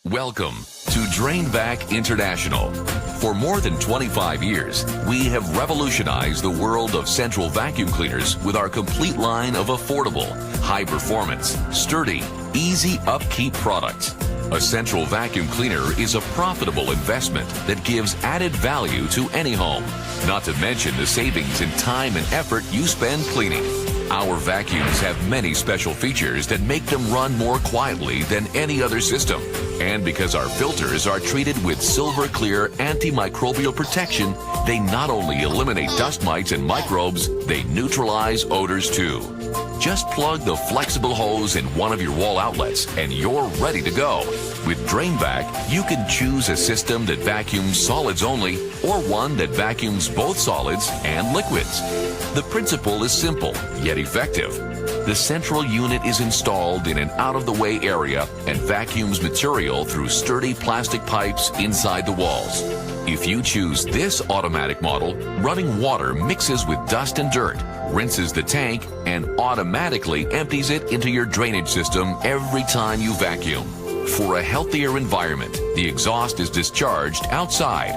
Welcome to Drainvac International. For more than 25 years, we have revolutionized the world of central vacuum cleaners with our complete line of affordable, high-performance, sturdy, easy upkeep products. A central vacuum cleaner is a profitable investment that gives added value to any home, not to mention the savings in time and effort you spend cleaning. Our vacuums have many special features that make them run more quietly than any other system. And because our filters are treated with silver clear antimicrobial protection, they not only eliminate dust mites and microbes, they neutralize odors too. Just plug the flexible hose in one of your wall outlets and you're ready to go. With Drainvac, you can choose a system that vacuums solids only or one that vacuums both solids and liquids. The principle is simple, yet effective. The central unit is installed in an out-of-the-way area and vacuums material through sturdy plastic pipes inside the walls. If you choose this automatic model, running water mixes with dust and dirt, rinses the tank, and automatically empties it into your drainage system every time you vacuum. For a healthier environment, the exhaust is discharged outside.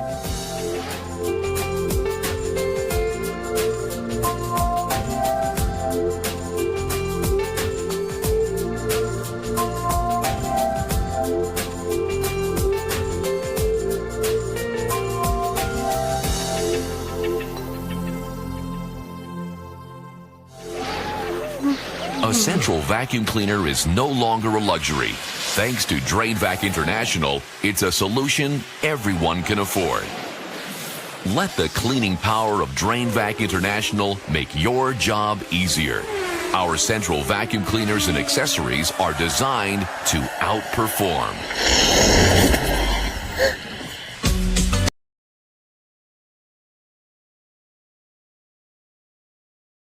A central vacuum cleaner is no longer a luxury. Thanks to Drainvac International, it's a solution everyone can afford. Let the cleaning power of Drainvac International make your job easier. Our central vacuum cleaners and accessories are designed to outperform.